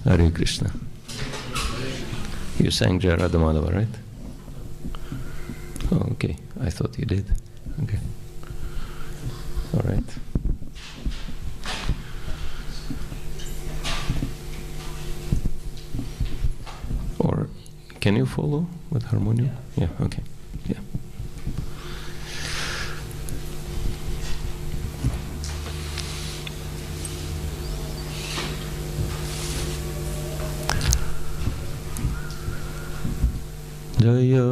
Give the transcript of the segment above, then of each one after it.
Hare Krishna. You sang Jai Radha Madhava, right? Oh, okay. I thought you did. Okay. All right. Or can you follow with harmonium? Yeah, okay. Yeah. Jaya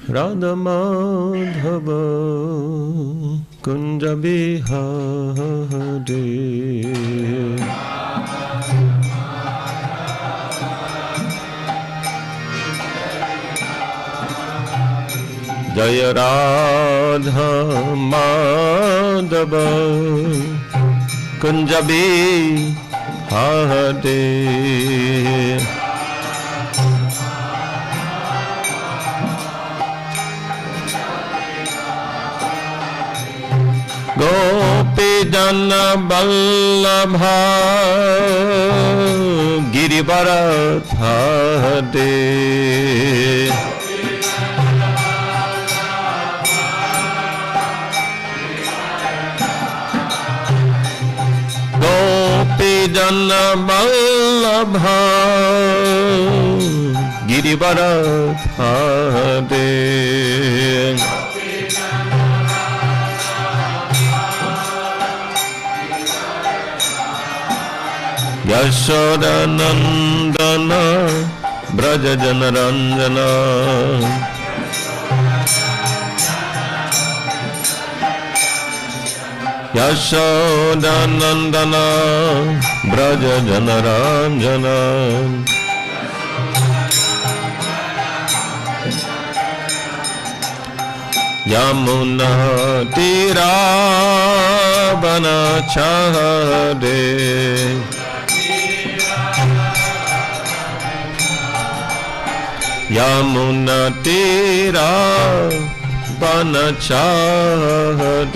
Radha Madhava Kunja Bihari Jaya Radha Madhava Kunja Bihari Gopi Jana Vallabha Girivardhari Gopi Jana Vallabha Girivardhari Yashoda Nandana Braja Janaranjana Yashoda Nandana Braja Janaranjana Yamuna Tira Banachare Yamuna Tira Banachare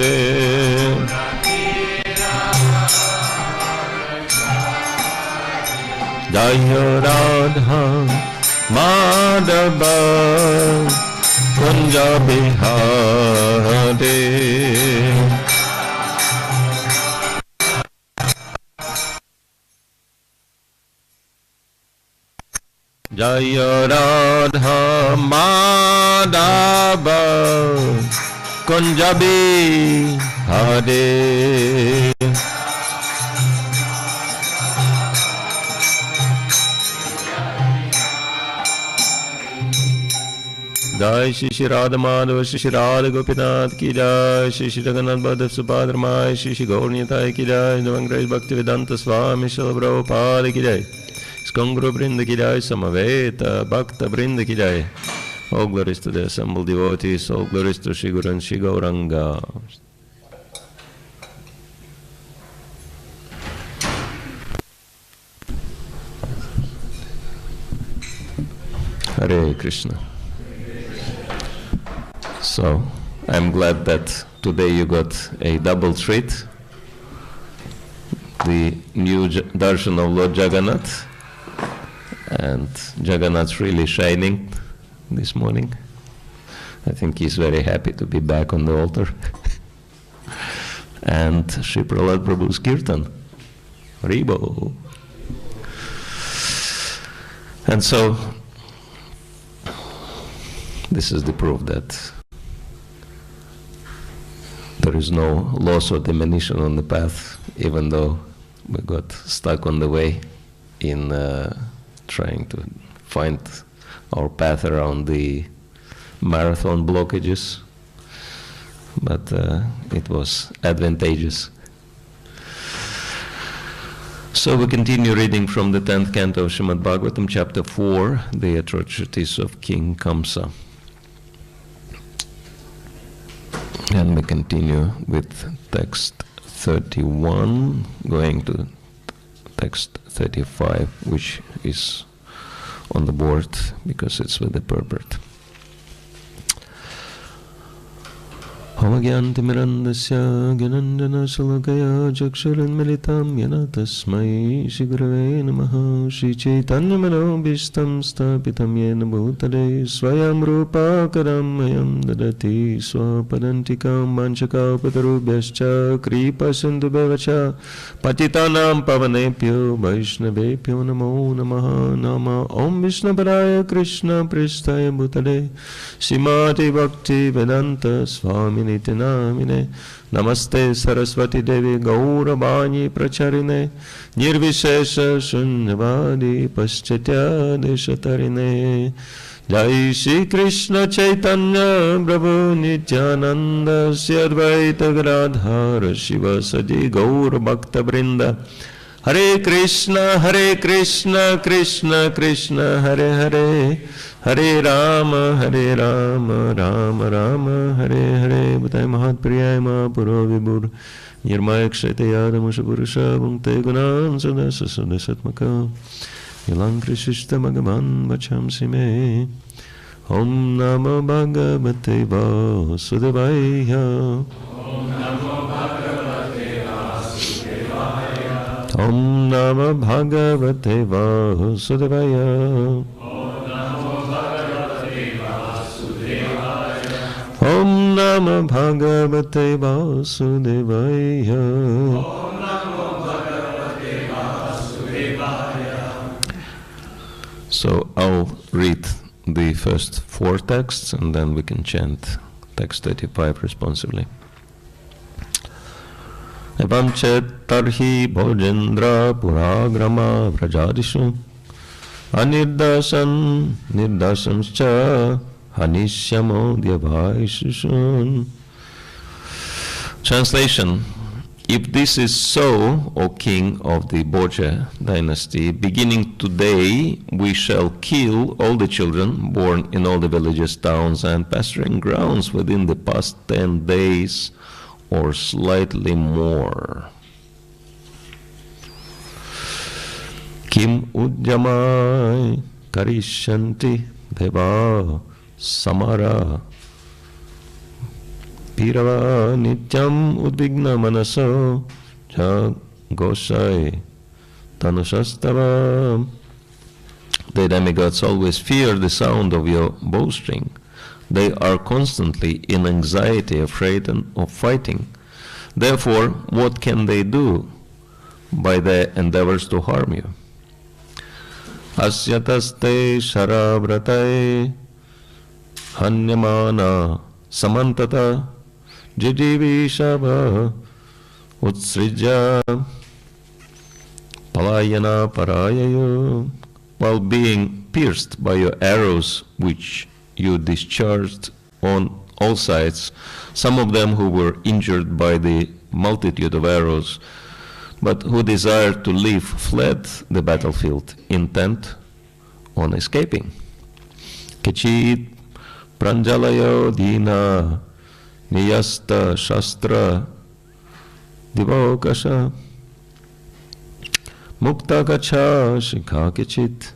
Jaya Radha Madhava Kunja Bihari Jaya Radha Madhava Kunja Bihari Jai Shri Shri Radha Madhava Shri Shri Radha Gopinath Ki Jai Shri Shri Jagannath Bhadrav Subhadramai Shri Shri Gaurnitai Ki Jai Navang Grace Bhakti Vedanta Swami Srila Prabhupada Ki Jai Skongro Brinda Ki Jai Samaveta Bhakta Brinda Ki Jai. All glories to the assembled devotees, all glories to Shri Guru and Shri Gauranga. Hare Krishna. So, I'm glad that today you got a double treat. The new darshan of Lord Jagannath, and Jagannath's really shining this morning. I think he's very happy to be back on the altar. And Shri Prahlad Prabhu's Kirtan. Haribo. And so, this is the proof that there is no loss or diminution on the path, even though we got stuck on the way in trying to find our path around the marathon blockages. But it was advantageous. So we continue reading from the 10th canto of Srimad Bhagavatam, chapter 4, the atrocities of King Kamsa. And we continue with text 31, going to text 35, which is on the board because it's with the purport. Hamagyantimirandasya gyanandana salakaya chakshuranmilitam yana tasmai shigurave namaha Shri Chaitanya manobishtam stapitam yena bhutale swayam rupa karammayam dadati swapadantikam manchaka patarubhyascha kripa sindhubhavacha patitanam pavanepyo vaishnavepyo namo namaha nama Om Vishnaparaya Krishna Pristhaya Bhutale Srimati Bhakti Vedanta Swami Nitinamine Namaste Saraswati Devi Gauravani Pracharine Nirvishesha Shunyavadi Paschatya Deshatarine Jai Shri Krishna Chaitanya Prabhu Nityananda Sri Advaita Gadadhara Shiva Sadi Gaur Bhakta Vrinda Hare Krishna Krishna Krishna Hare Hare Hare Rama Rama Rama Hare Hare Bhutay Mahat Priyay Mahapuro Vibhur Nirmaya Kshetaya Damusha Purusha Bhungte Gunan Sadasa Sadasatmaka Ilang Krishishta Bhagavan Vachamsi Me Om Namo Bhagavate Vasudevaya Om Namo Bhagavate Vasudevaya Om Namo Bhagavate Vasudevaya So I'll read the first 4 texts and then we can chant text 35 responsively. Evam chet tarhi bhojendra puragrama vrajadishu nirdashamscha hanishyamo dyavaishishun. Translation. If this is so, O king of the Bhoja dynasty, beginning today we shall kill all the children born in all the villages, towns and pasturing grounds within the past 10 days or slightly more. Kim ujjamai karishanti deva samara pirava nityam udvigna manaso jagosai tanushastava. The demigods always fear the sound of your bowstring. They are constantly in anxiety, afraid of fighting. Therefore, what can they do by their endeavors to harm you? Asyataste sharabratai hanyamana samantata jijivishava utsrija palayana parayayo. While being pierced by your arrows, which you discharged on all sides, some of them who were injured by the multitude of arrows, but who desired to leave, fled the battlefield, intent on escaping. Kechit pranjalayo dina niyasta shastra divokasha mukta gacha shikha kechit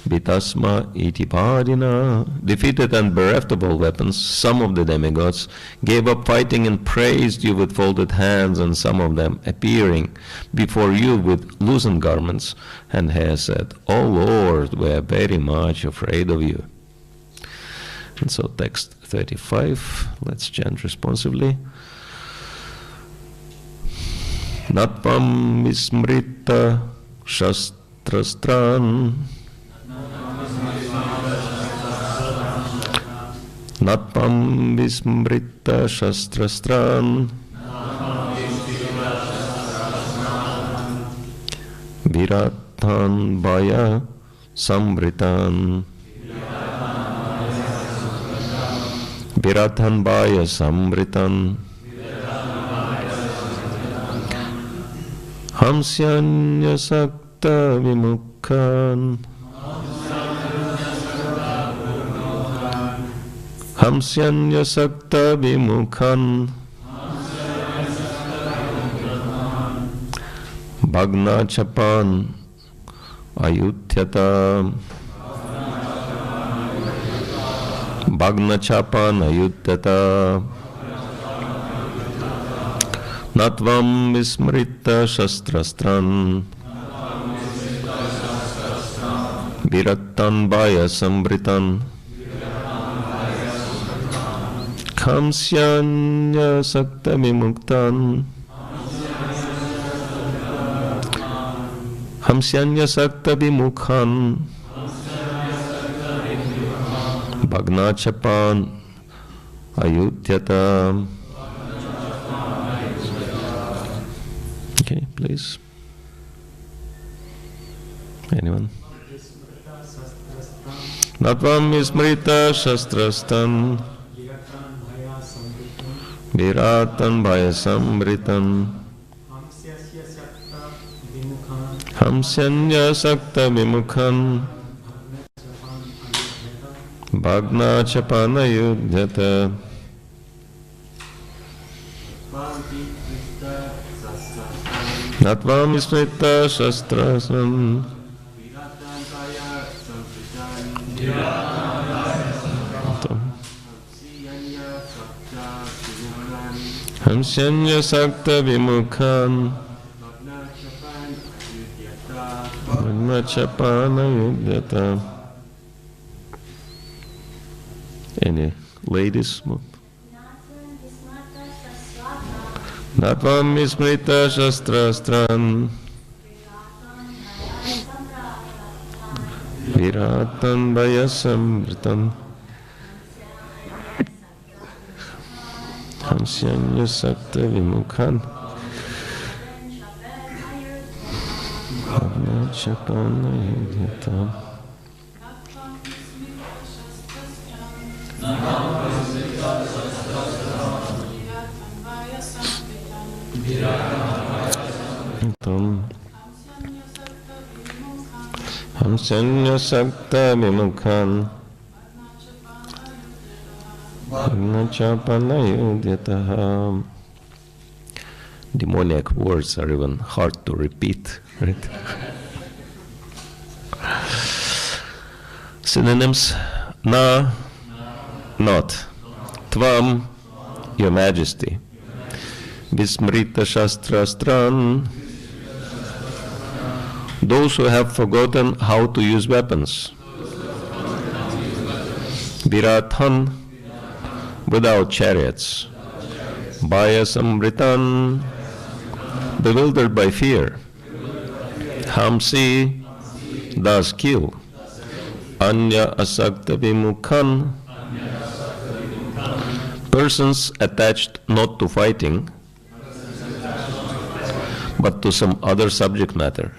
Vitasma itipadina. Defeated and bereft of all weapons, some of the demigods gave up fighting and praised you with folded hands, and some of them appearing before you with loosened garments, and has said, "O Lord, we are very much afraid of you." And so text 35, let's chant responsively. Natvam vismrita shastrastran Natpam vismrita shastrastran Viratan bhaya samritan Viratan bhaya samritan Hamsyanya sakta vimukhan Hamsyanya sakta vimukhan Bhagna chapan ayudhyata Bhagna chapan ayudhyata Natvam vismrita shastrastran Virattan bhaya sambritan Kamsyanya sakta vimuktan Hamsyanya sakta vimukhan Bhagna chapan ayudhyata. Okay, please. Anyone? Natvam vismrita shastrastan Viratan bhaya sambritan Hamsyanya sakta vimukhan Bhagna chapana yudhyata. Natvam vismrita shastrasam Hamsyanya sakta vimukhan Bhagna chapana yudhyata. Any ladies? Natvam vismrita shastrastran Viratan bhaya sambritan Hamsyanya sakta vimukhan Bhagna chapana yudhyata. Hamsyanya sakta vimukhan Bhagna chapana yudhyata. Demoniac words are even hard to repeat, right? Synonyms: na, not; tvam, your majesty; vismrita shastrastran, those who have forgotten how to use weapons; virathan, without chariots; bhaya sambritan, bewildered by fear; hamsi, thus kill; anya asakta vimukhan, persons attached not to fighting but to some other subject matter;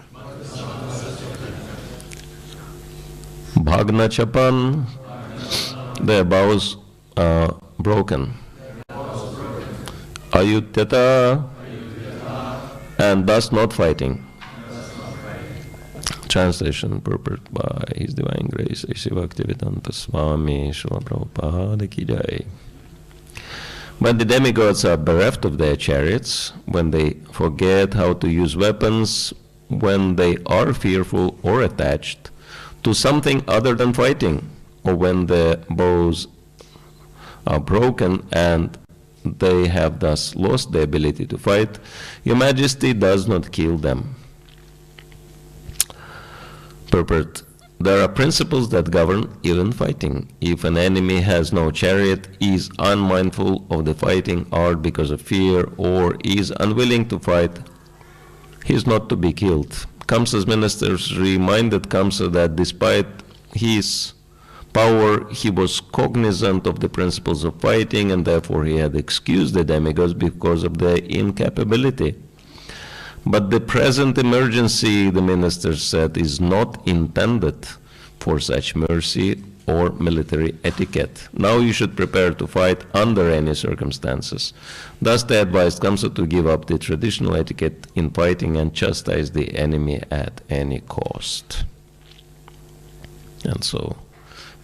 bhagna chapan, their bows are broken; ayudhyata, and thus not fighting. Translation purport by His Divine Grace A.C. Bhaktivedanta Swami Srila Prabhupada Ki Jai. When the demigods are bereft of their chariots, when they forget how to use weapons, when they are fearful or attached to something other than fighting, or when their bows are broken and they have thus lost the ability to fight, Your Majesty does not kill them. Purport: there are principles that govern even fighting. If an enemy has no chariot, is unmindful of the fighting art because of fear, or is unwilling to fight, he is not to be killed. Kamsa's ministers reminded Kamsa that despite his power, he was cognizant of the principles of fighting, and therefore he had excused the demigods because of their incapability. But the present emergency, the minister said, is not intended for such mercy or military etiquette. Now you should prepare to fight under any circumstances. Thus they advised Kamsa to give up the traditional etiquette in fighting and chastise the enemy at any cost. And so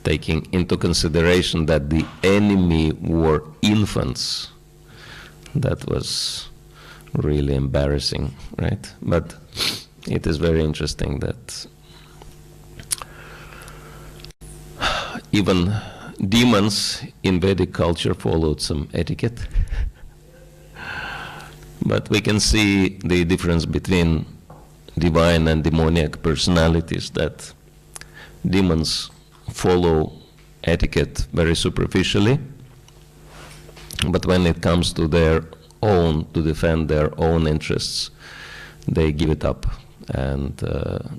taking into consideration that the enemy were infants. That was really embarrassing, right? But it is very interesting that even demons in Vedic culture followed some etiquette. But we can see the difference between divine and demoniac personalities, that demons follow etiquette very superficially, but when it comes to their own, to defend their own interests, they give it up, and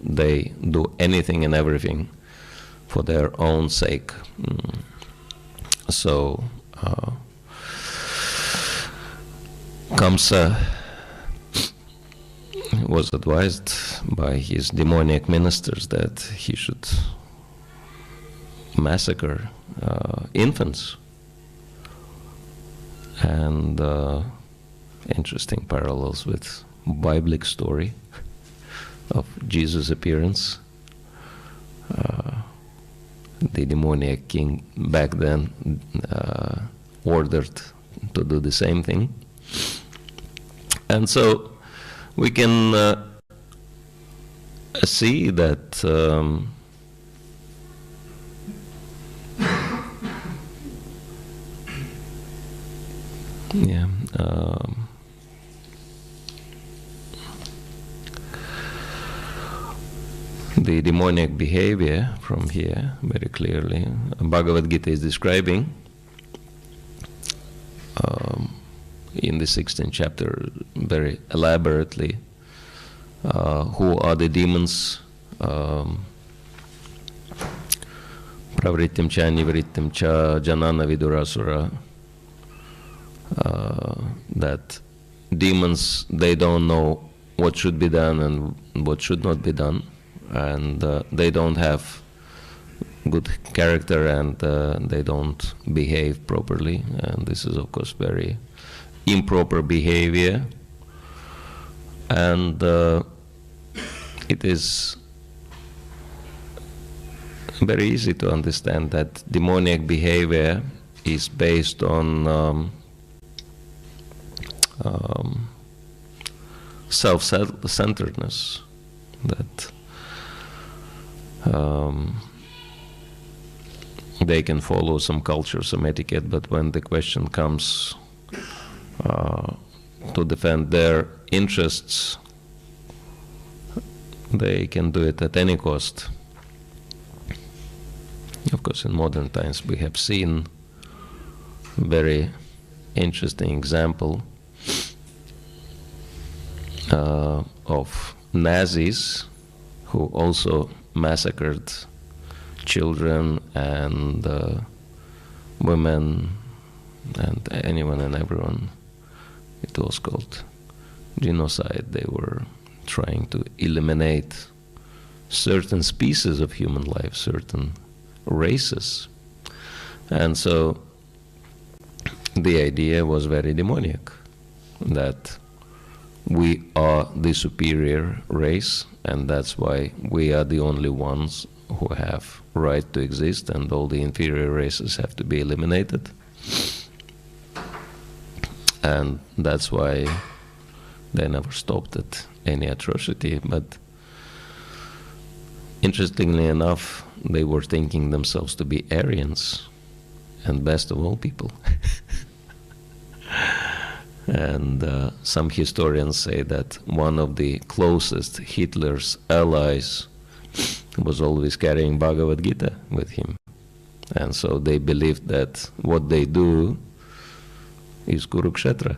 they do anything and everything for their own sake. So Kamsa was advised by his demoniac ministers that he should massacre infants. And interesting parallels with biblical story of Jesus' appearance. The demoniac king back then ordered to do the same thing. And so we can see that the demoniac behavior from here very clearly Bhagavad Gita is describing in the 16th chapter very elaborately who are the demons, pravrittim cha nivrittim cha janana vidurasura, that demons, they don't know what should be done and what should not be done, and they don't have good character, and they don't behave properly, and this is of course very improper behavior. And it is very easy to understand that demoniac behavior is based on self-centeredness, that they can follow some culture, some etiquette, but when the question comes to defend their interests, they can do it at any cost. Of course, in modern times we have seen very interesting example of Nazis who also massacred children and women and anyone and everyone. It was called genocide. They were trying to eliminate certain species of human life, certain races. And so the idea was very demoniac, that we are the superior race, and that's why we are the only ones who have right to exist, and all the inferior races have to be eliminated. And that's why they never stopped at any atrocity. But interestingly enough, they were thinking themselves to be Aryans, and best of all people. And some historians say that one of the closest Hitler's allies was always carrying Bhagavad Gita with him. And so they believed that what they do is Kurukshetra.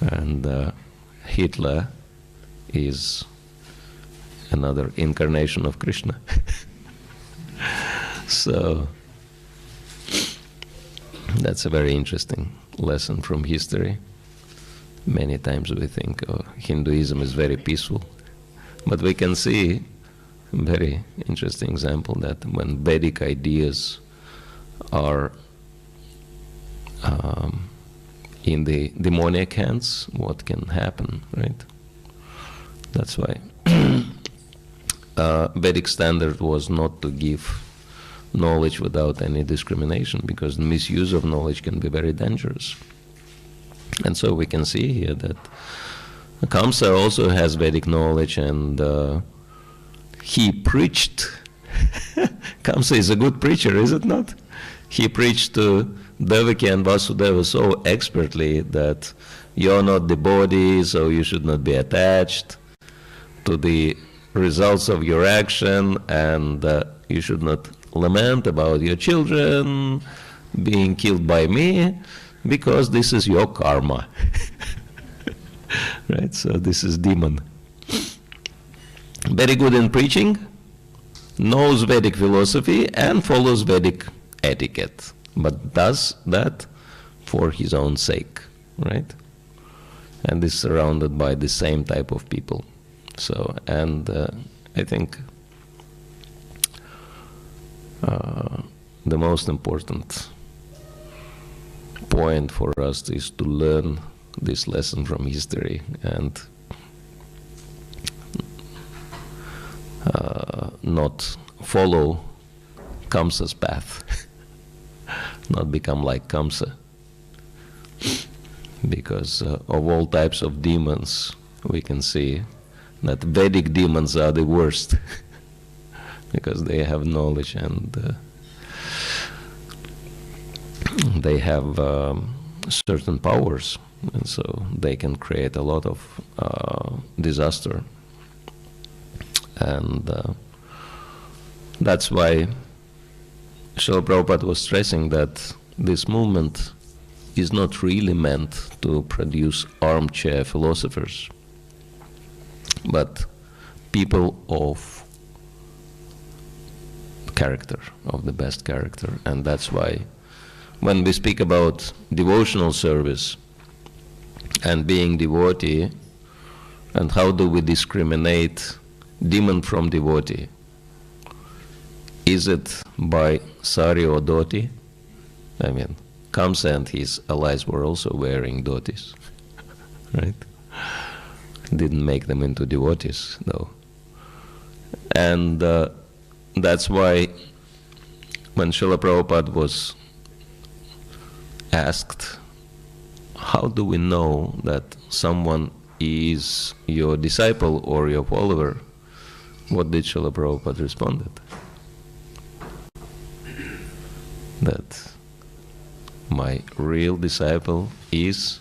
And Hitler is another incarnation of Krishna. So that's a very interesting lesson from history. Many times we think Hinduism is very peaceful, but we can see a very interesting example that when Vedic ideas are in the demoniac hands, what can happen, right? That's why Vedic standard was not to give knowledge without any discrimination, because the misuse of knowledge can be very dangerous. And so we can see here that Kamsa also has Vedic knowledge, and he preached. Kamsa is a good preacher, is it not? He preached to Devaki and Vasudeva so expertly that you're not the body, so you should not be attached to the results of your action, and you should not lament about your children being killed by me, because this is your karma. Right? So this is demon. Very good in preaching, knows Vedic philosophy and follows Vedic etiquette, but does that for his own sake, right? And is surrounded by the same type of people. So, and I think the most important point for us is to learn this lesson from history and not follow Kamsa's path, not become like Kamsa, because of all types of demons we can see that Vedic demons are the worst because they have knowledge and they have certain powers, and so they can create a lot of disaster. And that's why Srila Prabhupada was stressing that this movement is not really meant to produce armchair philosophers, but people of character, of the best character. And that's why when we speak about devotional service and being devotee, and how do we discriminate demon from devotee? Is it by sari or dhoti? I mean, Kamsa and his allies were also wearing dhotis, right? Didn't make them into devotees, though. And that's why when Srila Prabhupada was asked, how do we know that someone is your disciple or your follower? What did Srila Prabhupada responded? That my real disciple is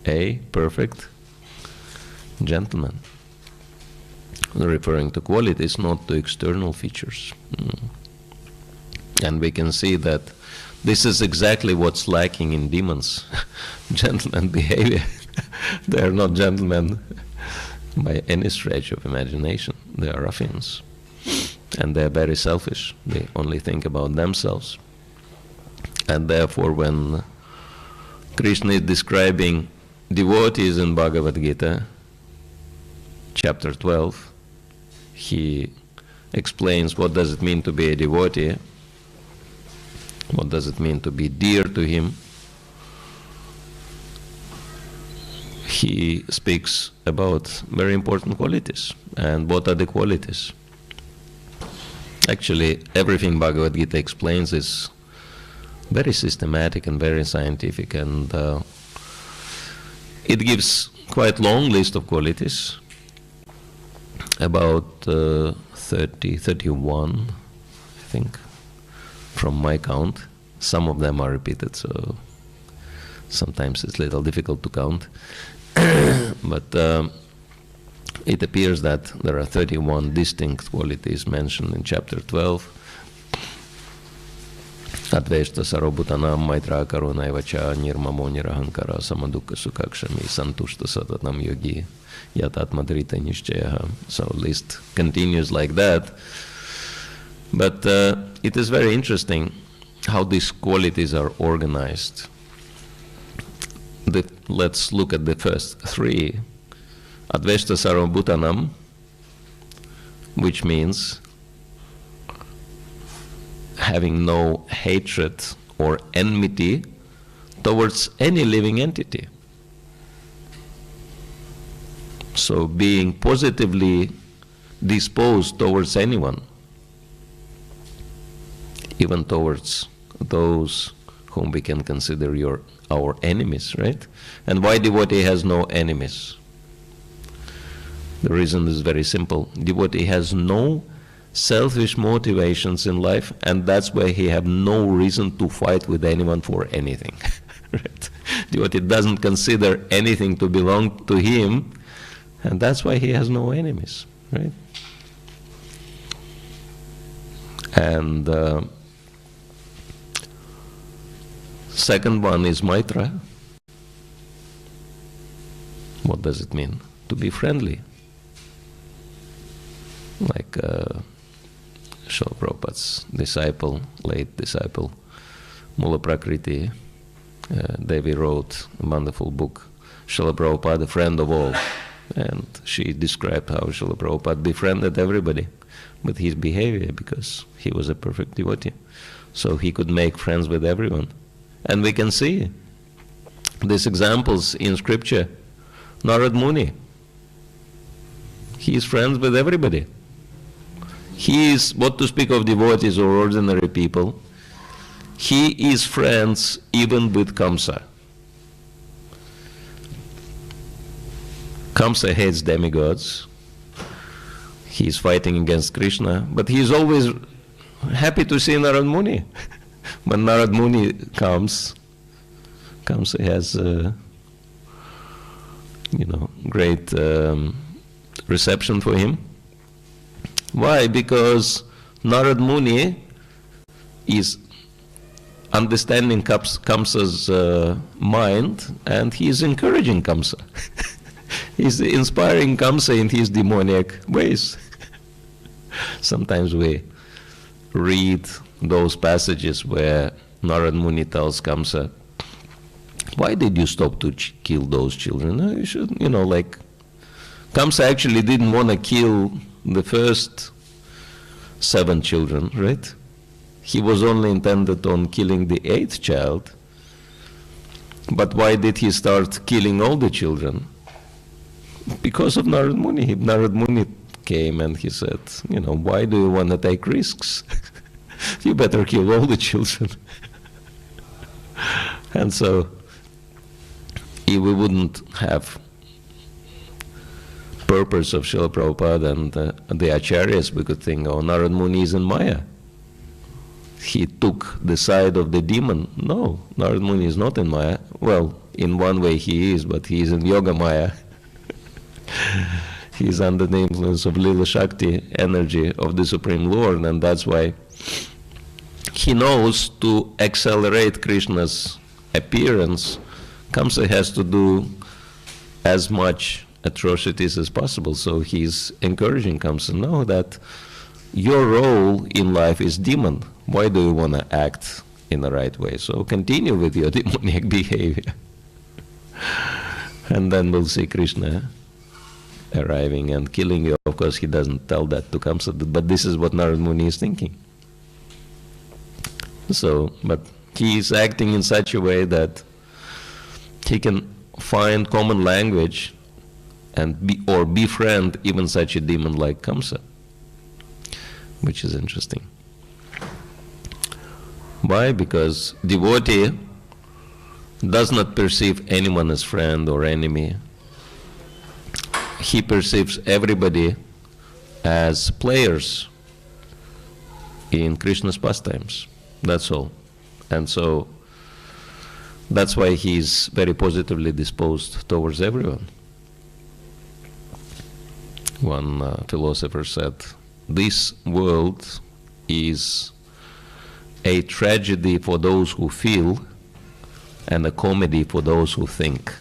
a perfect gentleman, referring to qualities, not to external features. And we can see that this is exactly what's lacking in demons, gentleman behavior. They are not gentlemen by any stretch of imagination. They are ruffians. And they are very selfish. They only think about themselves. And therefore, when Krishna is describing devotees in Bhagavad Gita, chapter 12, he explains what does it mean to be a devotee, what does it mean to be dear to him. He speaks about very important qualities. And what are the qualities? Actually, everything Bhagavad Gita explains is very systematic and very scientific, and it gives quite long list of qualities, about 31, I think, from my count. Some of them are repeated, so sometimes it's a little difficult to count. But it appears that there are 31 distinct qualities mentioned in chapter 12. Adveshta sarvabhutanam maitra karunaivacha nirmamo nirahankara samadukka sukhakshami santushta satatam yogi yatatmadrita nishchayaha. So list continues like that. But it is very interesting how these qualities are organized. Let's look at the first three. Adveshta sarvabhutanam, which means having no hatred or enmity towards any living entity. So being positively disposed towards anyone, even towards those whom we can consider our enemies, right? And why devotee has no enemies? The reason is very simple. Devotee has no selfish motivations in life, and that's why he have no reason to fight with anyone for anything. Right? Devotee doesn't consider anything to belong to him, and that's why he has no enemies, right? And second one is Maitra. What does it mean? To be friendly. Like Srila Prabhupada's disciple, late disciple, Mula Prakriti, Devi wrote a wonderful book, Srila Prabhupada, the friend of all. And she described how Srila Prabhupada befriended everybody with his behavior, because he was a perfect devotee. So he could make friends with everyone. And we can see these examples in scripture. Narad Muni, he is friends with everybody. He is, what to speak of devotees or ordinary people, he is friends even with Kamsa. Kamsa hates demigods. He is fighting against Krishna, but he is always happy to see Narad Muni. When Narad Muni comes, Kamsa has great reception for him. Why? Because Narad Muni is understanding Kamsa's mind, and he is encouraging Kamsa. He's inspiring Kamsa in his demoniac ways. Sometimes we read those passages where Narad Muni tells Kamsa, why did you stop to kill those children? No, you should, Kamsa actually didn't want to kill the first 7 children, right? He was only intended on killing the 8th child. But why did he start killing all the children? Because of Narad Muni. Narad Muni came and he said, why do you want to take risks? You better kill all the children. And so, if we wouldn't have purpose of Srila Prabhupada and the Acharyas, we could think, oh, Narad Muni is in Maya. He took the side of the demon. No, Narad Muni is not in Maya. Well, in one way he is, but he is in Yoga Maya. He is under the influence of Lila Shakti energy of the Supreme Lord, and that's why he knows to accelerate Krishna's appearance, Kamsa has to do as much atrocities as possible. So he's encouraging Kamsa, know that your role in life is demon. Why do you want to act in the right way? So continue with your demoniac behavior. And then we'll see Krishna arriving and killing you. Of course, he doesn't tell that to Kamsa, but this is what Narad Muni is thinking. So, but he is acting in such a way that he can find common language and befriend even such a demon like Kamsa, which is interesting. Why? Because devotee does not perceive anyone as friend or enemy. He perceives everybody as players in Krishna's pastimes. That's all. And so that's why he's very positively disposed towards everyone. One philosopher said, this world is a tragedy for those who feel and a comedy for those who think.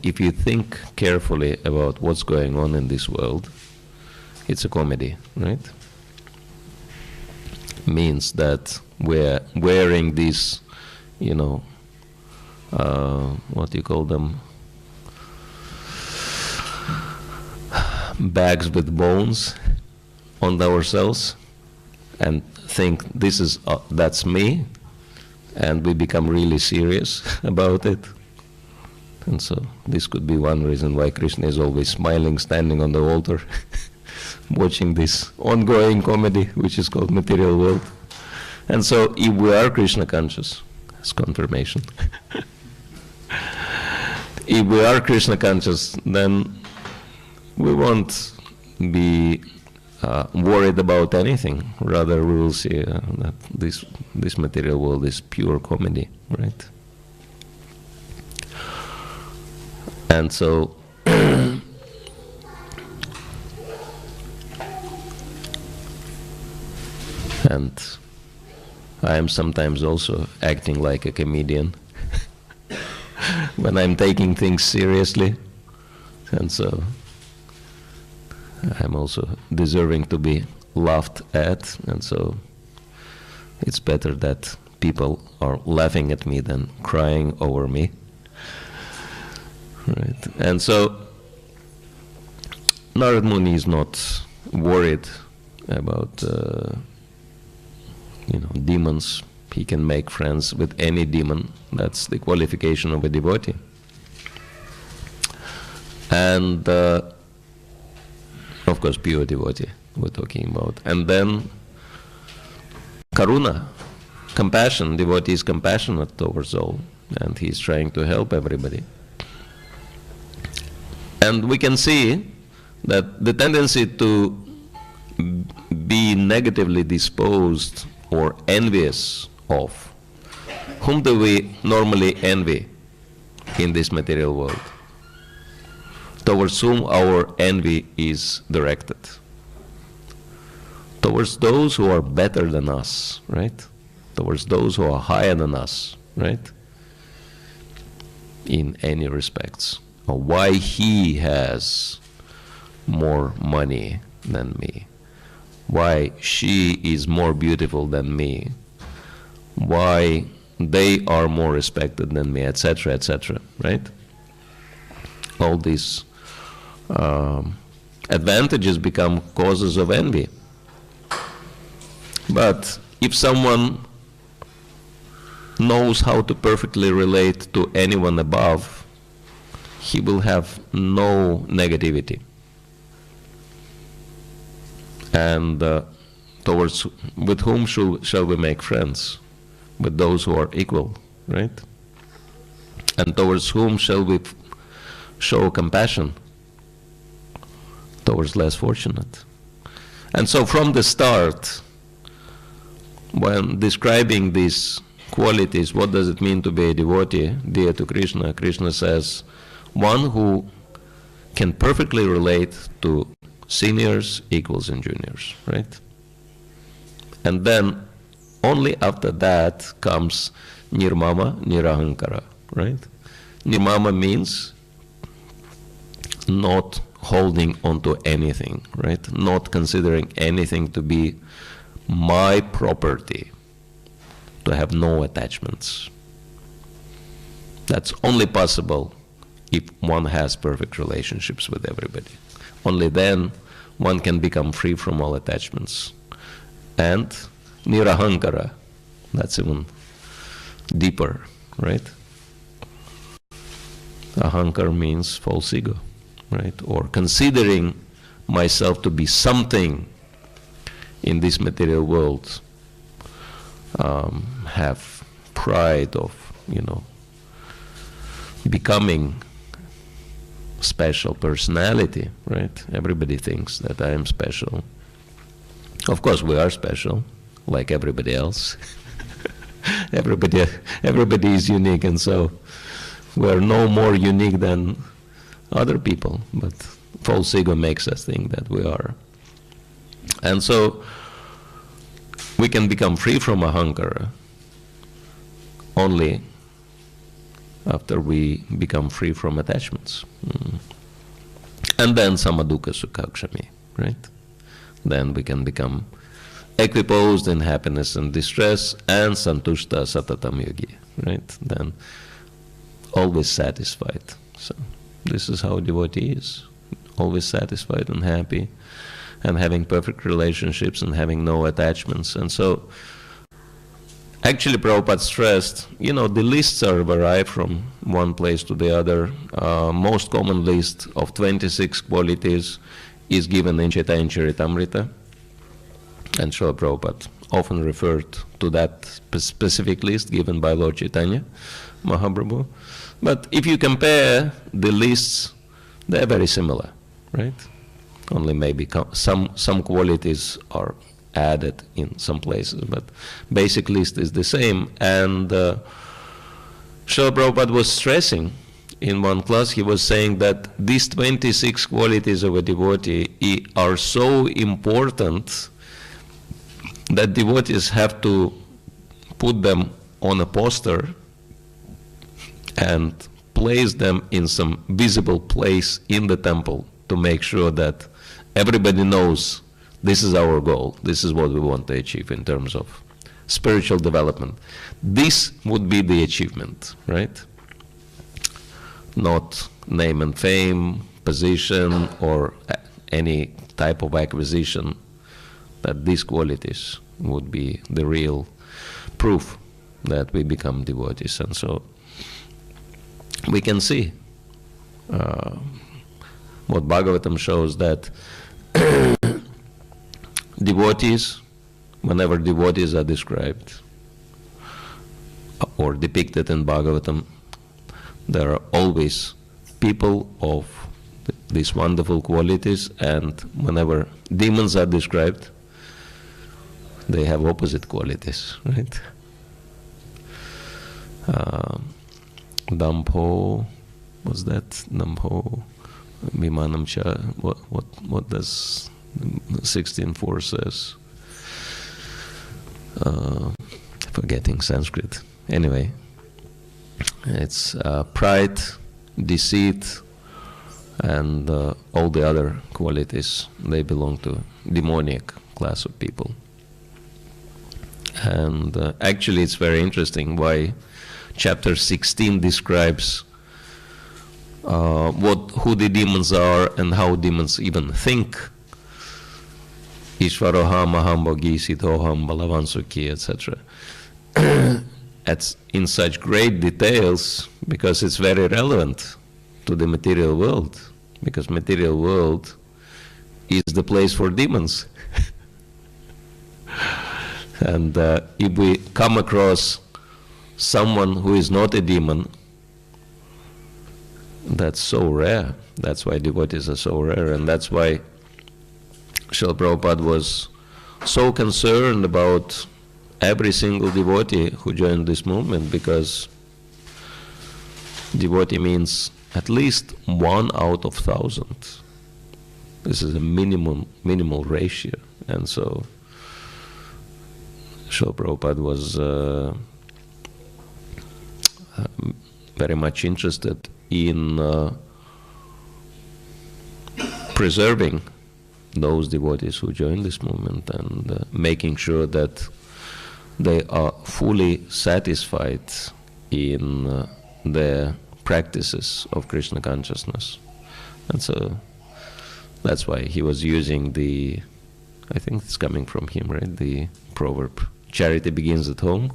If you think carefully about what's going on in this world, it's a comedy, right? Means that we're wearing these, what do you call them? Bags with bones on ourselves, and think this is that's me, and we become really serious about it. And so this could be one reason why Krishna is always smiling, standing on the altar, watching this ongoing comedy, which is called material world. And so if we are Krishna conscious, as confirmation, if we are Krishna conscious, then we won't be worried about anything. Rather, we will see that this material world is pure comedy, right? And so, and I am sometimes also acting like a comedian when I'm taking things seriously, and so I'm also deserving to be laughed at, and so it's better that people are laughing at me than crying over me. Right. And so Narad Muni is not worried about demons. He can make friends with any demon. That's the qualification of a devotee. And of course, pure devotee we're talking about. And then karuna, compassion. Devotee is compassionate towards all, and he's trying to help everybody. And we can see that the tendency to be negatively disposed or envious of, whom do we normally envy in this material world? Towards whom our envy is directed? Towards those who are better than us, right? Towards those who are higher than us, right? In any respects. Or why he has more money than me, why she is more beautiful than me, why they are more respected than me, etc., etc., right? All these advantages become causes of envy. But if someone knows how to perfectly relate to anyone above, he will have no negativity. And with whom shall we make friends? With those who are equal, right? And towards whom shall we show compassion? Towards less fortunate. And so from the start, when describing these qualities, what does it mean to be a devotee, dear to Krishna? Krishna says, one who can perfectly relate to seniors, equals, and juniors, right? And then only after that comes nirmama, nirahankara, right? Nirmama means not holding onto anything, right? Not considering anything to be my property, to have no attachments. That's only possible if one has perfect relationships with everybody. Only then one can become free from all attachments. And nirahankara, that's even deeper, right? Ahankar means false ego, right? Or considering myself to be something in this material world, have pride of, becoming special personality, right? Everybody thinks that I am special. Of course, we are special, like everybody else. Everybody is unique, and so we are no more unique than other people, but false ego makes us think that we are. And so we can become free from ahankara only after we become free from attachments. And then samadukha sukha kshami, right? Then we can become equiposed in happiness and distress, and santushta satatam yogi, right? Then always satisfied. So this is how devotee is, always satisfied and happy, and having perfect relationships and having no attachments. And so actually Prabhupada stressed, the lists are varied from one place to the other. Most common list of 26 qualities is given in Chaitanya Charitamrita, and Srila Prabhupada often referred to that specific list given by Lord Chaitanya Mahaprabhu. But if you compare the lists, they're very similar, right? Only maybe some qualities are added in some places, but basic list is the same. And Srila Prabhupada was stressing in one class, he was saying that these 26 qualities of a devotee are so important that devotees have to put them on a poster and place them in some visible place in the temple to make sure that everybody knows this is our goal, this is what we want to achieve in terms of spiritual development. This would be the achievement, right? Not name and fame, position, or any type of acquisition, that these qualities would be the real proof that we become devotees. And so we can see what Bhagavatam shows, that devotees, whenever devotees are described or depicted in Bhagavatam, there are always people of these wonderful qualities, and whenever demons are described, they have opposite qualities, right? Dambho, what's that? Dambho, Vimanam Cha, what does 16.4 says? Forgetting Sanskrit. Anyway, it's pride, deceit, and all the other qualities. They belong to demoniac class of people. And actually it's very interesting why chapter 16 describes who the demons are and how demons even think. Ishvaroham, aham bhogi, sitoham, balavan sukhi, etc. It's in such great details because it's very relevant to the material world, because material world is the place for demons. And if we come across someone who is not a demon, that's so rare. That's why devotees are so rare, and that's why Srila Prabhupada was so concerned about every single devotee who joined this movement, because devotee means at least 1 out of 1,000. This is a minimal ratio, and so Srila Prabhupada was very much interested in preserving those devotees who join this movement and making sure that they are fully satisfied in their practices of Krishna consciousness. And so that's why he was using the, I think it's coming from him, right, the proverb, charity begins at home.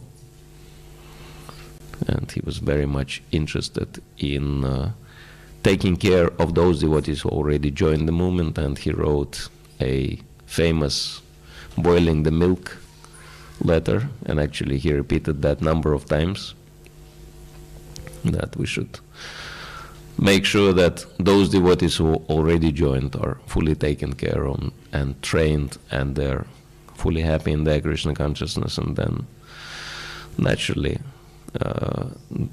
And he was very much interested in taking care of those devotees who already joined the movement, and he wrote a famous boiling the milk letter, and actually he repeated that number of times, that we should make sure that those devotees who already joined are fully taken care of and trained, and they're fully happy in their Krishna consciousness, and then naturally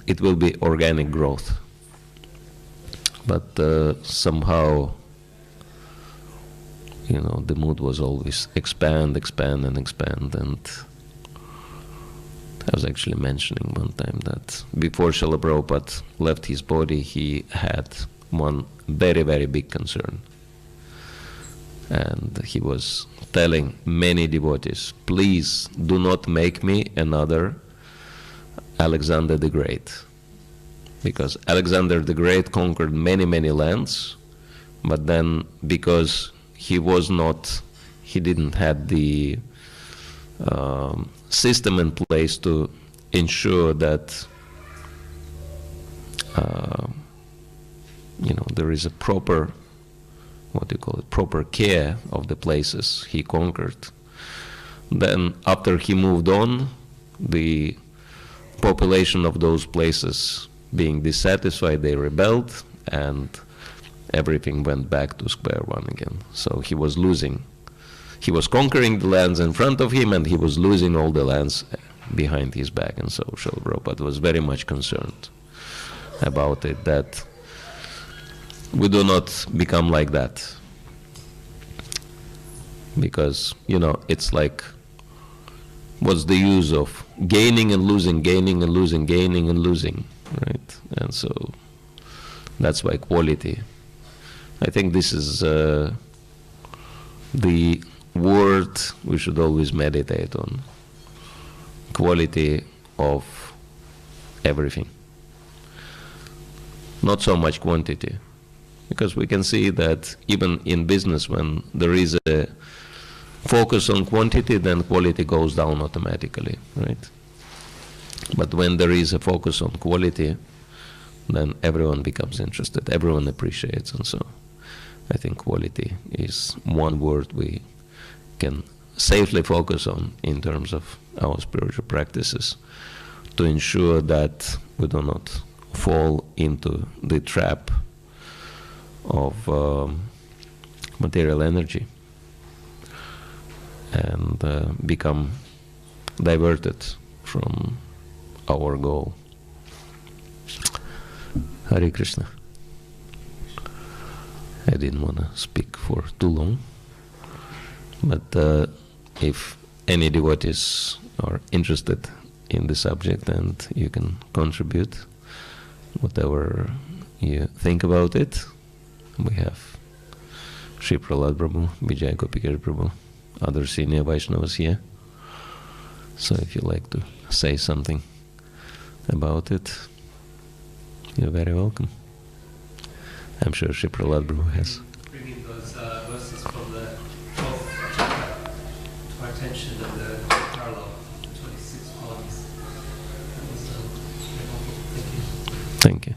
it will be organic growth. But somehow, you know, the mood was always expand, expand, and expand. And I was actually mentioning one time that before Srila Prabhupada left his body, he had one very, very big concern. And he was telling many devotees, please do not make me another Alexander the Great. Because Alexander the Great conquered many, many lands, but then because he didn't have the system in place to ensure that there is a proper what do you call it, proper care of the places he conquered. Then after he moved on, the population of those places being dissatisfied, they rebelled, and everything went back to square one again. So he was losing. He was conquering the lands in front of him, and he was losing all the lands behind his back. And so Srila Prabhupada was very much concerned about it, that we do not become like that. Because, you know, it's like, what's the use of gaining and losing, gaining and losing, gaining and losing, right? And so that's why quality. I think this is the word we should always meditate on. Quality of everything. Not so much quantity. Because we can see that even in business, when there is a focus on quantity, then quality goes down automatically, right? But when there is a focus on quality, then everyone becomes interested, everyone appreciates, and so I think quality is one word we can safely focus on in terms of our spiritual practices to ensure that we do not fall into the trap of material energy and become diverted from our goal. Hare Krishna. I didn't want to speak for too long, but if any devotees are interested in the subject, and you can contribute whatever you think about it. We have Sri Prahlad Prabhu, Vijay Gopikar Prabhu, other senior Vaishnavas here. So if you like to say something about it, you're very welcome. I'm sure Sri Prahlad Prabhu has. Bringing those verses from the 12th chapter to our attention of the parallel, the 26 qualities. That was very helpful. Thank you. Thank you.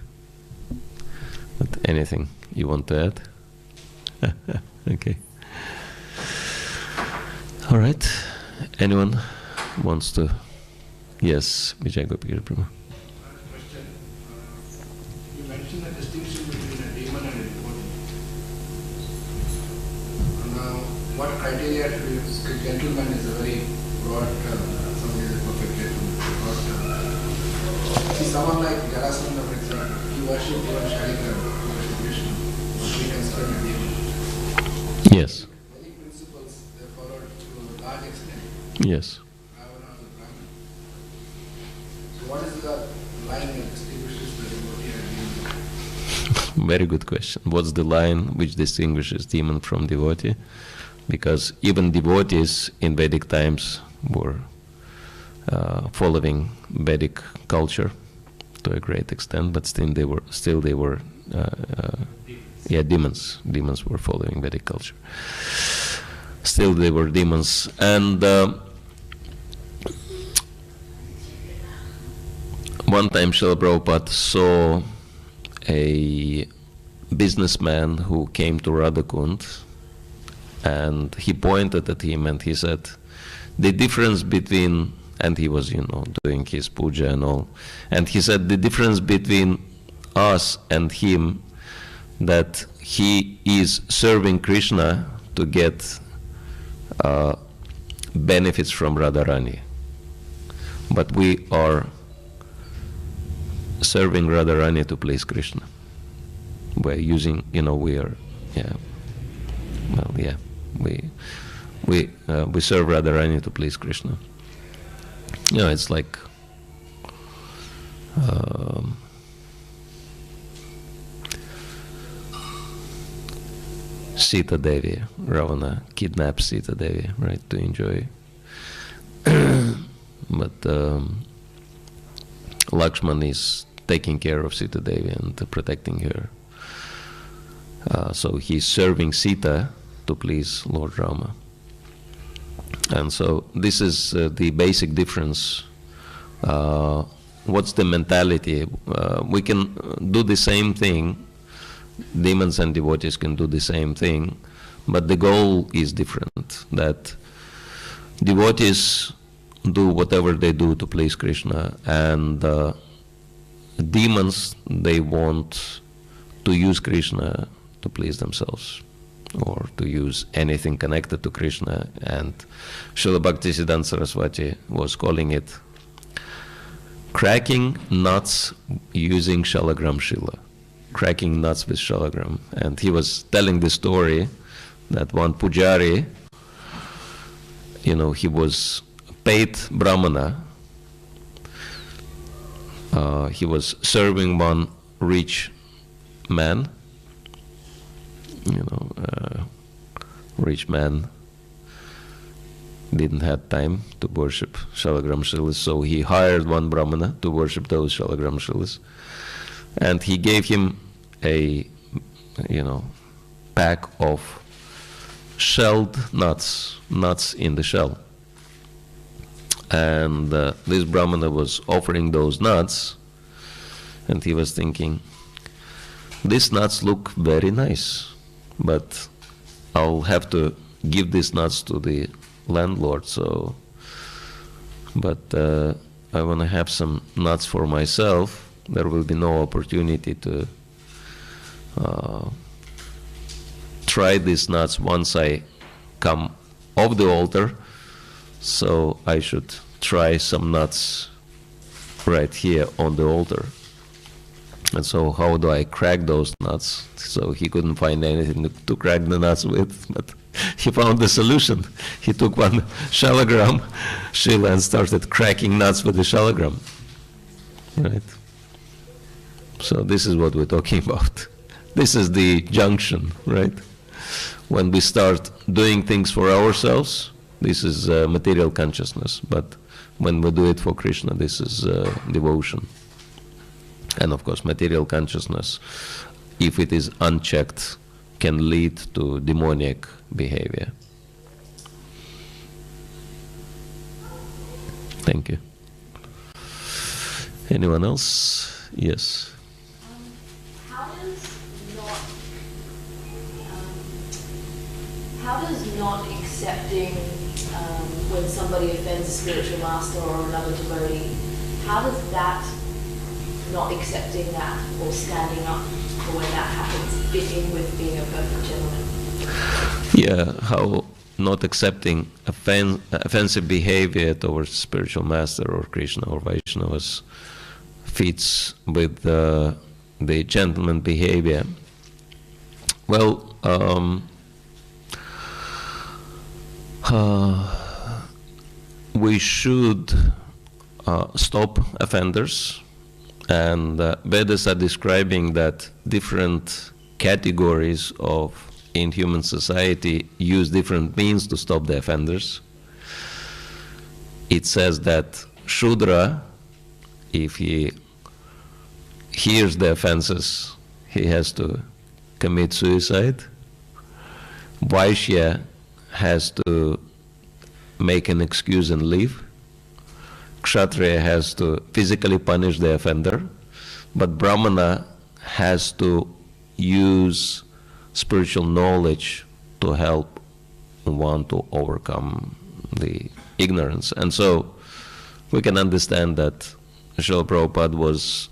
But anything you want to add? Okay. All right. Anyone wants to? Yes, Vijay Gopikar Prabhu. Question. You mentioned the distinction between a demon and a devotee. Now, what criteria to use? A gentleman is a very broad term. Somebody is a perfect gentleman. Broad term. See, someone like Rasayan, for example, he worshipped even Shankar, he worshipped Vishnu. He considered a demon. Yes. Many principles they followed to a large extent. Yes. What is the line that distinguishes the devotee and demon? Very good question. What's the line which distinguishes demon from devotee? Because even devotees in Vedic times were following Vedic culture to a great extent, but still they were demons. Demons were following Vedic culture. Still they were demons. And one time Srila Prabhupada saw a businessman who came to Radhakund, and he pointed at him and he said, the difference between, and he was, doing his puja and all, and he said the difference between us and him, that he is serving Krishna to get benefits from Radharani, but we are serving Radharani to please Krishna. We're using, we serve Radharani to please Krishna. It's like Sita Devi, Ravana kidnaps Sita Devi, right, to enjoy. But Lakshman is taking care of Sita Devi and protecting her. So he's serving Sita to please Lord Rama. And so this is the basic difference. What's the mentality? We can do the same thing demons and devotees can do the same thing, but the goal is different, that devotees do whatever they do to please Krishna, and demons, they want to use Krishna to please themselves, or to use anything connected to Krishna. And Srila Bhaktisiddhanta Saraswati was calling it cracking nuts using Shalagram Shila, cracking nuts with Shalagram. And he was telling the story that one pujari, he was paid brahmana. He was serving one rich man. Rich man didn't have time to worship Shalagram Shilas, so he hired one brahmana to worship those Shalagram Shilas, and he gave him a pack of shelled nuts in the shell. And this brahmana was offering those nuts, and he was thinking, these nuts look very nice, but I'll have to give these nuts to the landlord, but I want to have some nuts for myself. There will be no opportunity to try these nuts once I come off the altar, so I should try some nuts right here on the altar. And so how do I crack those nuts? So he couldn't find anything to crack the nuts with, but he found the solution. He took one Shalagram Shila and started cracking nuts with the Shalagram. Right? So this is what we're talking about. This is the junction, right? When we start doing things for ourselves, this is material consciousness. But when we do it for Krishna, this is devotion. And of course, material consciousness, if it is unchecked, can lead to demoniac behavior. Thank you. Anyone else? Yes. How does not accepting when somebody offends a spiritual master or another devotee, how does that not accepting that or standing up for when that happens fit in with being a perfect gentleman? Yeah, how not accepting offensive behavior towards spiritual master or Krishna or Vaishnavas fits with the gentleman behavior. Well, we should stop offenders. And Vedas are describing that different categories in human society use different means to stop the offenders. It says that Shudra, if he hears the offenses, he has to commit suicide. Vaishya has to make an excuse and leave. Kshatriya has to physically punish the offender, but Brahmana has to use spiritual knowledge to help one to overcome the ignorance. And so we can understand that Srila Prabhupada was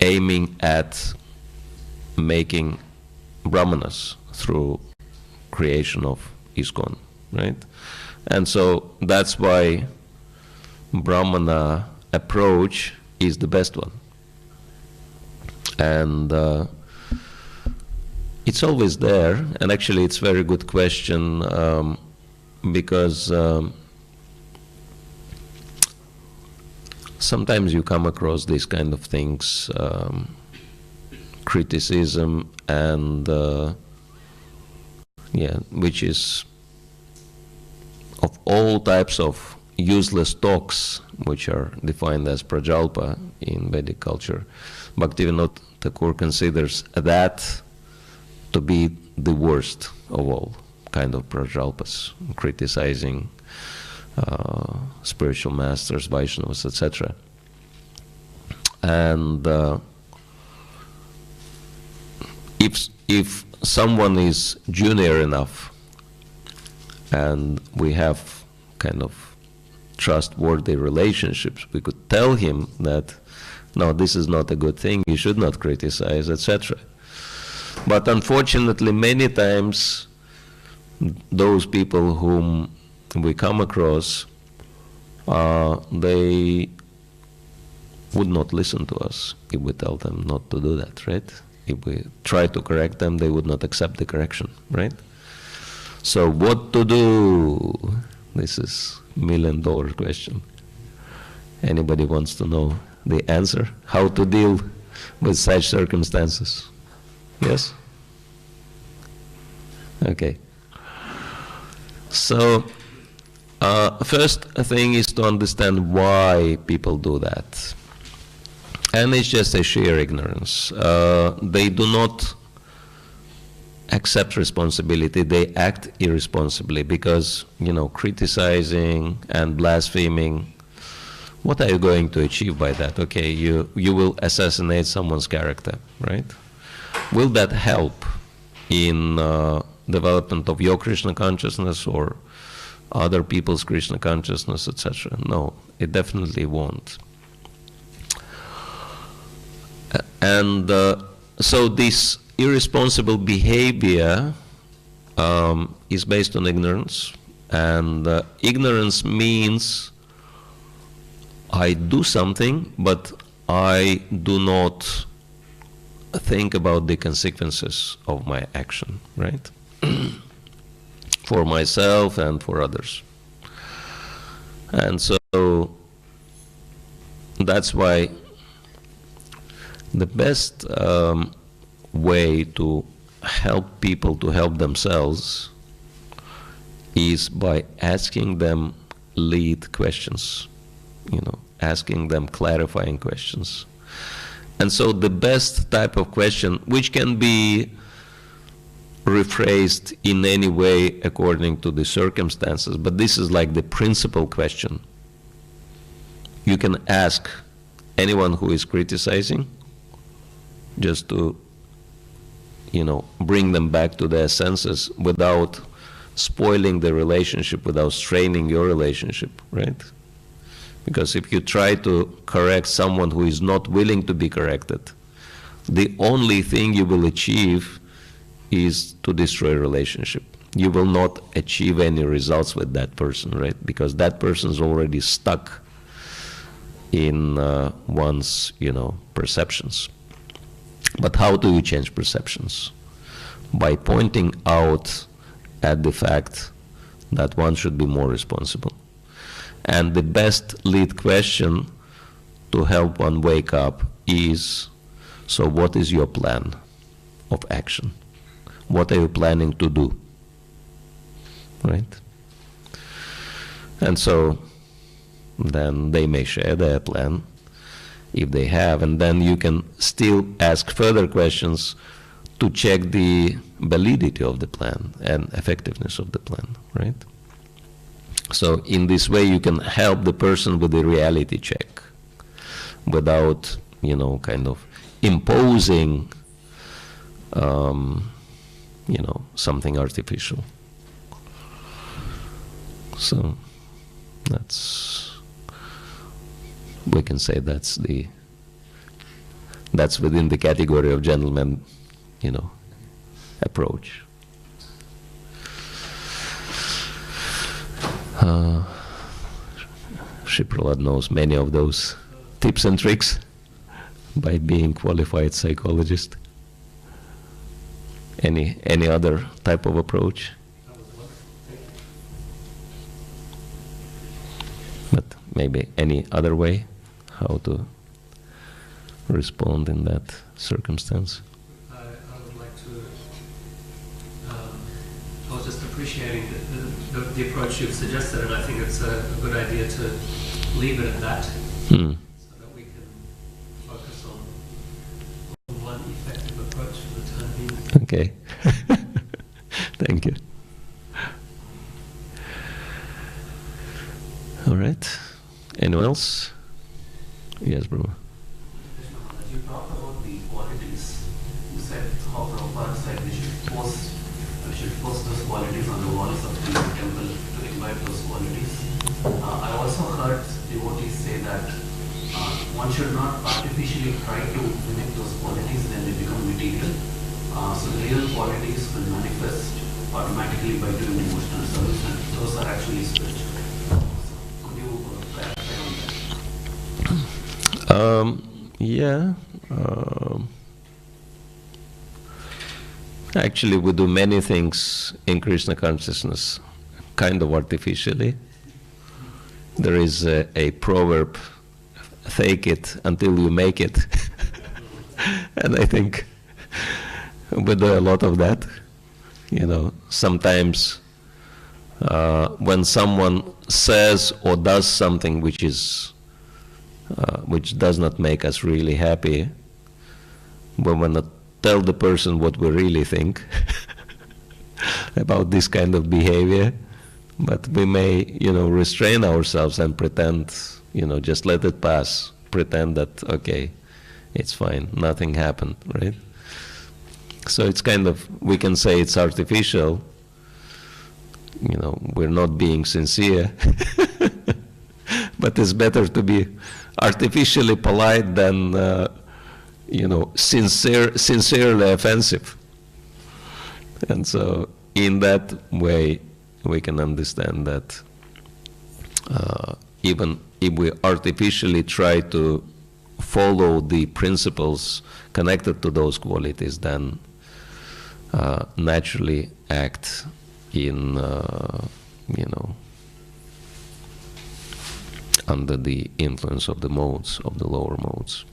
aiming at making Brahmanas through creation of ISKCON, right? And so that's why Brahmana approach is the best one. And it's always there, and actually it's a very good question, because sometimes you come across these kind of things, criticism and which is of all types of useless talks, which are defined as prajalpa in Vedic culture. Bhaktivinoda Thakur considers that to be the worst of all kind of prajalpas, criticizing spiritual masters, Vaishnavas, etc. And if someone is junior enough and we have kind of trustworthy relationships, we could tell him that, no, this is not a good thing, you should not criticize, etc. But unfortunately, many times, those people whom we come across, they would not listen to us if we tell them not to do that, right? If we try to correct them, they would not accept the correction, right? So what to do? This is $1 million question. Anybody wants to know the answer? How to deal with such circumstances? Yes? Okay. So, first thing is to understand why people do that. And it's just a sheer ignorance. They do not accept responsibility, they act irresponsibly because, criticizing and blaspheming, what are you going to achieve by that? Okay, you will assassinate someone's character, right? Will that help in development of your Krishna consciousness or other people's Krishna consciousness, etc.? No, it definitely won't. And so this irresponsible behavior is based on ignorance, and ignorance means I do something, but I do not think about the consequences of my action, right? For myself and for others. And so that's why the best way to help people to help themselves is by asking them lead questions, asking them clarifying questions. And so the best type of question, which can be rephrased in any way according to the circumstances, but this is like the principal question. You can ask anyone who is criticizing just to, bring them back to their senses without spoiling the relationship, without straining your relationship, right? Because if you try to correct someone who is not willing to be corrected, the only thing you will achieve is to destroy a relationship. You will not achieve any results with that person, right? Because that person is already stuck in one's, perceptions. But how do you change perceptions? By pointing out at the fact that one should be more responsible. And the best lead question to help one wake up is, so what is your plan of action? What are you planning to do? Right? And so then they may share their plan if they have, and then you can still ask further questions to check the validity of the plan and effectiveness of the plan, right? So in this way you can help the person with the reality check without, kind of imposing, something artificial. So we can say that's within the category of gentleman, approach. Shipralad knows many of those tips and tricks by being qualified psychologist. Any other type of approach? But maybe any other way how to respond in that circumstance? I would like to, I was just appreciating the approach you've suggested, and I think it's a good idea to leave it at that, so that we can focus on one effective approach for the time being. Okay. Thank you. All right. Anyone else? Yes, bro. You talked about the qualities. You said said, how Prabhupada said we should post those qualities on the walls of the temple to imbibe those qualities. I also heard devotees say that one should not artificially try to mimic those qualities, then they become material. So the real qualities will manifest automatically by doing devotional service, and those are actually spiritual. So could you clarify on that? Yeah. Actually, we do many things in Krishna consciousness kind of artificially. There is a proverb, fake it until you make it. And I think we do a lot of that. You know, sometimes when someone says or does something which does not make us really happy, we want to tell the person what we really think about this kind of behavior, but we may, restrain ourselves and pretend, just let it pass, pretend that, okay, it's fine, nothing happened, right? So it's kind of, we can say it's artificial, we're not being sincere, but it's better to be artificially polite than, sincerely offensive. And so in that way, we can understand that even if we artificially try to follow the principles connected to those qualities, then naturally act in, under the influence of the modes, of the lower modes.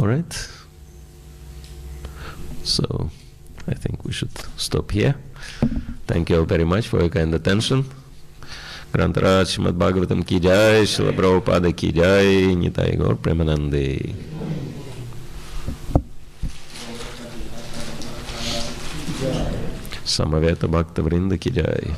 All right. So I think we should stop here. Thank you all very much for your kind attention. Grantaraj Srimad Bhagavatam ki jai, Srila Prabhupada ki jai, Nitai Gaur Premanande. Samaveta Bhakta Vrinda ki jai.